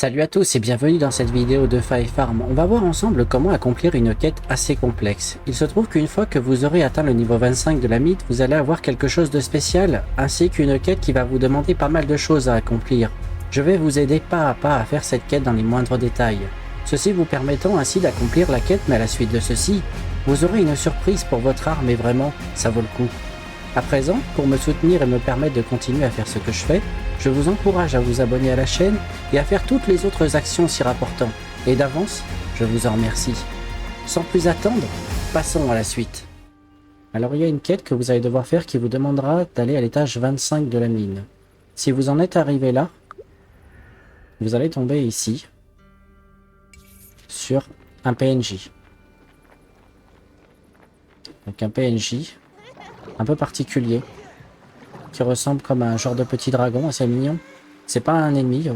Salut à tous et bienvenue dans cette vidéo de Five Farm. On va voir ensemble comment accomplir une quête assez complexe. Il se trouve qu'une fois que vous aurez atteint le niveau 25 de la mythe, vous allez avoir quelque chose de spécial, ainsi qu'une quête qui va vous demander pas mal de choses à accomplir. Je vais vous aider pas à pas à faire cette quête dans les moindres détails. Ceci vous permettant ainsi d'accomplir la quête, mais à la suite de ceci, vous aurez une surprise pour votre arme et vraiment, ça vaut le coup. À présent, pour me soutenir et me permettre de continuer à faire ce que je fais, je vous encourage à vous abonner à la chaîne et à faire toutes les autres actions s'y rapportant. Et d'avance, je vous en remercie. Sans plus attendre, passons à la suite. Alors il y a une quête que vous allez devoir faire qui vous demandera d'aller à l'étage 25 de la mine. Si vous en êtes arrivé là, vous allez tomber ici, sur un PNJ. Donc un PNJ un peu particulier, qui ressemble comme un genre de petit dragon assez mignon. C'est pas un ennemi.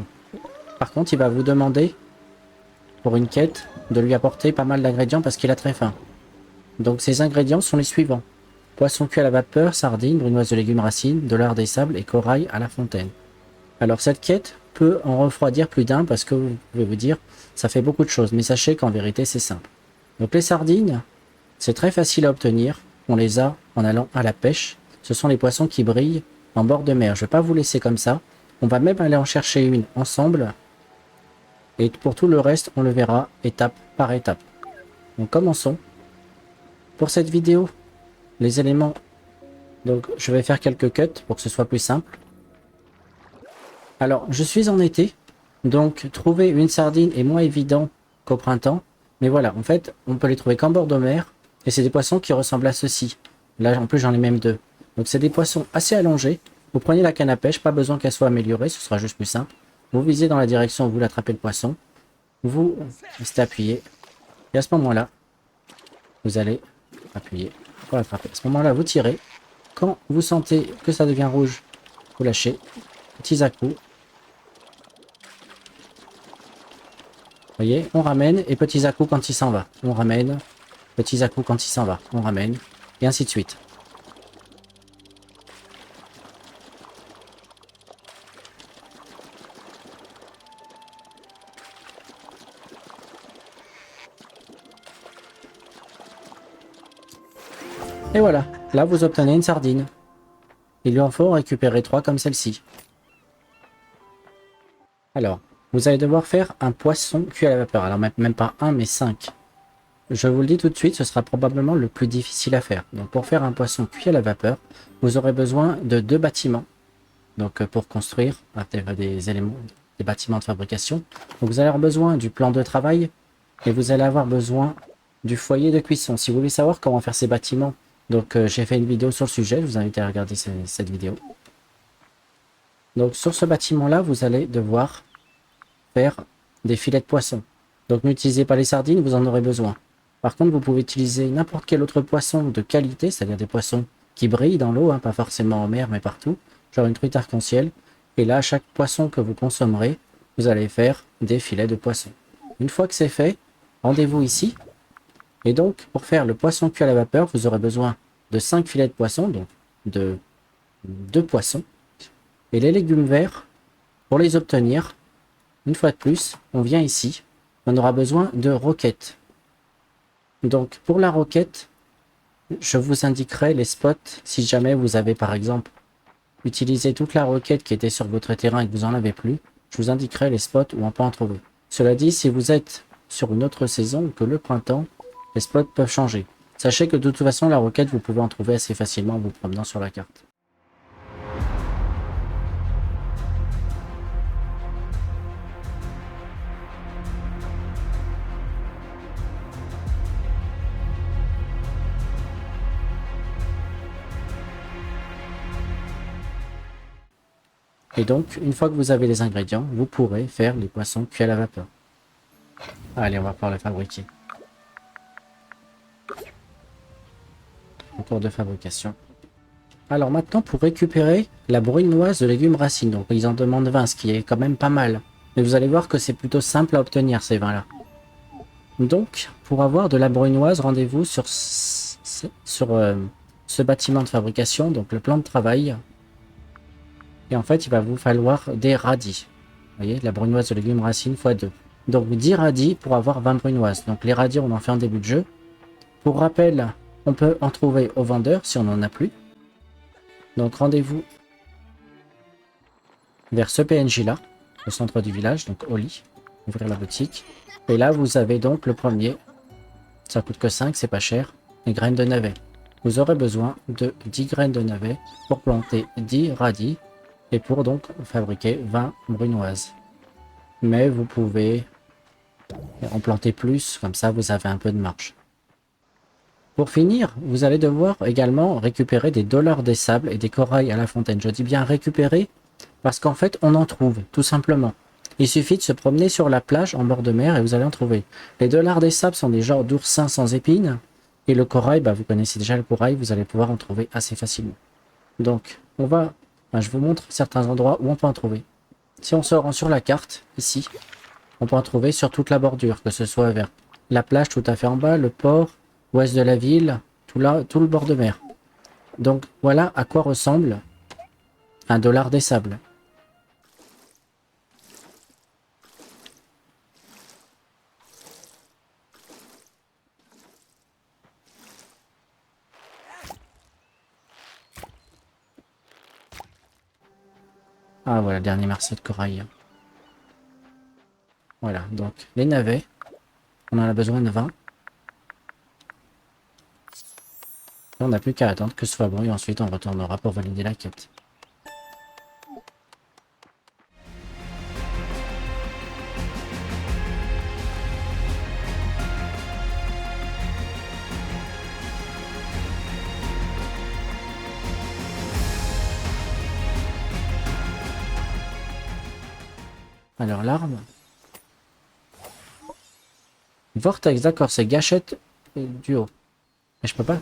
Par contre, il va vous demander, pour une quête, de lui apporter pas mal d'ingrédients parce qu'il a très faim. Donc ces ingrédients sont les suivants. Poisson cuit à la vapeur, sardines, brunoise de légumes racines, de l'art des sables et corail à la fontaine. Alors cette quête peut en refroidir plus d'un parce que vous pouvez vous dire, ça fait beaucoup de choses, mais sachez qu'en vérité c'est simple. Donc les sardines, c'est très facile à obtenir. On les a en allant à la pêche. Ce sont les poissons qui brillent en bord de mer. Je ne vais pas vous laisser comme ça. On va même aller en chercher une ensemble. Et pour tout le reste, on le verra étape par étape. Donc commençons. Pour cette vidéo, les éléments... Donc je vais faire quelques cuts pour que ce soit plus simple. Alors, je suis en été. Donc trouver une sardine est moins évident qu'au printemps. Mais voilà, en fait, on peut les trouver qu'en bord de mer. Et c'est des poissons qui ressemblent à ceci. Là, en plus, j'en ai même deux. Donc, c'est des poissons assez allongés. Vous prenez la canne à pêche, pas besoin qu'elle soit améliorée, ce sera juste plus simple. Vous visez dans la direction où vous l'attrapez le poisson. Vous restez appuyé. Et à ce moment-là, vous allez appuyer pour l'attraper. À ce moment-là, vous tirez. Quand vous sentez que ça devient rouge, vous lâchez. Petits à-coups. Vous voyez, on ramène et petits à-coups quand il s'en va. On ramène. Petits à-coups quand il s'en va, on ramène, et ainsi de suite. Et voilà, là vous obtenez une sardine. Il lui en faut récupérer 3 comme celle-ci. Alors, vous allez devoir faire un poisson cuit à la vapeur. Alors même pas un, mais 5. Je vous le dis tout de suite, ce sera probablement le plus difficile à faire. Donc pour faire un poisson cuit à la vapeur, vous aurez besoin de 2 bâtiments. Donc pour construire des éléments, des bâtiments de fabrication. Donc vous allez avoir besoin du plan de travail et vous allez avoir besoin du foyer de cuisson. Si vous voulez savoir comment faire ces bâtiments, donc j'ai fait une vidéo sur le sujet, je vous invite à regarder cette vidéo. Donc sur ce bâtiment-là, vous allez devoir faire des filets de poisson. Donc n'utilisez pas les sardines, vous en aurez besoin. Par contre, vous pouvez utiliser n'importe quel autre poisson de qualité, c'est-à-dire des poissons qui brillent dans l'eau, hein, pas forcément en mer, mais partout, genre une truite arc-en-ciel. Et là, chaque poisson que vous consommerez, vous allez faire des filets de poisson. Une fois que c'est fait, rendez-vous ici. Et donc, pour faire le poisson cuit à la vapeur, vous aurez besoin de 5 filets de poisson, donc de 2 poissons. Et les légumes verts, pour les obtenir, une fois de plus, on vient ici. On aura besoin de roquettes. Donc, pour la roquette, je vous indiquerai les spots si jamais vous avez par exemple utilisé toute la roquette qui était sur votre terrain et que vous n'en avez plus. Je vous indiquerai les spots où on peut en trouver. Cela dit, si vous êtes sur une autre saison que le printemps, les spots peuvent changer. Sachez que de toute façon, la roquette, vous pouvez en trouver assez facilement en vous promenant sur la carte. Et donc, une fois que vous avez les ingrédients, vous pourrez faire les poissons cuits à la vapeur. Allez, on va pouvoir les fabriquer. En cours de fabrication. Alors maintenant, pour récupérer la brunoise de légumes racines, donc ils en demandent 20, ce qui est quand même pas mal. Mais vous allez voir que c'est plutôt simple à obtenir ces vins-là. Donc, pour avoir de la brunoise, rendez-vous sur ce bâtiment de fabrication, donc le plan de travail. Et en fait, il va vous falloir des radis. Vous voyez, la brunoise de légumes racines x2. Donc 10 radis pour avoir 20 brunoises. Donc les radis, on en fait en début de jeu. Pour rappel, on peut en trouver au vendeur si on n'en a plus. Donc rendez-vous vers ce PNJ là, au centre du village, donc au lit. Ouvrir la boutique. Et là, vous avez donc le premier. Ça coûte que 5, c'est pas cher. Les graines de navet. Vous aurez besoin de 10 graines de navet pour planter 10 radis et pour donc fabriquer 20 brunoises. Mais vous pouvez en planter plus, comme ça vous avez un peu de marge. Pour finir, vous allez devoir également récupérer des dollars des sables et des corails à la fontaine. Je dis bien récupérer parce qu'en fait on en trouve, tout simplement. Il suffit de se promener sur la plage en bord de mer et vous allez en trouver. Les dollars des sables sont des genres d'oursins sans épines. Et le corail, bah, vous connaissez déjà le corail, vous allez pouvoir en trouver assez facilement. Donc, je vous montre certains endroits où on peut en trouver. Si on se rend sur la carte, ici, on peut en trouver sur toute la bordure, que ce soit vers la plage tout à fait en bas, le port, ouest de la ville, tout le bord de mer. Donc, voilà à quoi ressemble un dollar des sables. Ah voilà, dernier morceau de corail. Voilà, donc les navets, on en a besoin de 20. Et on n'a plus qu'à attendre que ce soit bon et ensuite on retournera pour valider la quête. Alors l'arme. Vortex, d'accord, c'est gâchette du haut. Mais je peux pas.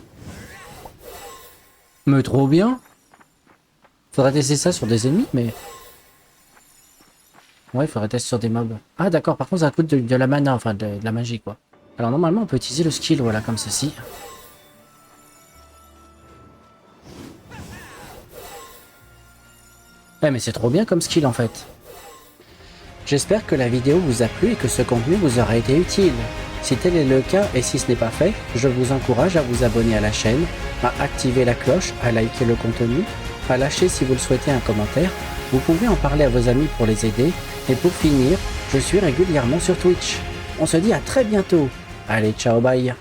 Mais trop bien. Faudrait tester ça sur des ennemis, mais... Ouais, il faudrait tester sur des mobs. Ah d'accord, par contre ça coûte de la mana, enfin de la magie quoi. Alors normalement on peut utiliser le skill, voilà, comme ceci. Ouais, mais c'est trop bien comme skill en fait. J'espère que la vidéo vous a plu et que ce contenu vous aura été utile. Si tel est le cas et si ce n'est pas fait, je vous encourage à vous abonner à la chaîne, à activer la cloche, à liker le contenu, à lâcher si vous le souhaitez un commentaire. Vous pouvez en parler à vos amis pour les aider. Et pour finir, je suis régulièrement sur Twitch. On se dit à très bientôt. Allez, ciao, bye.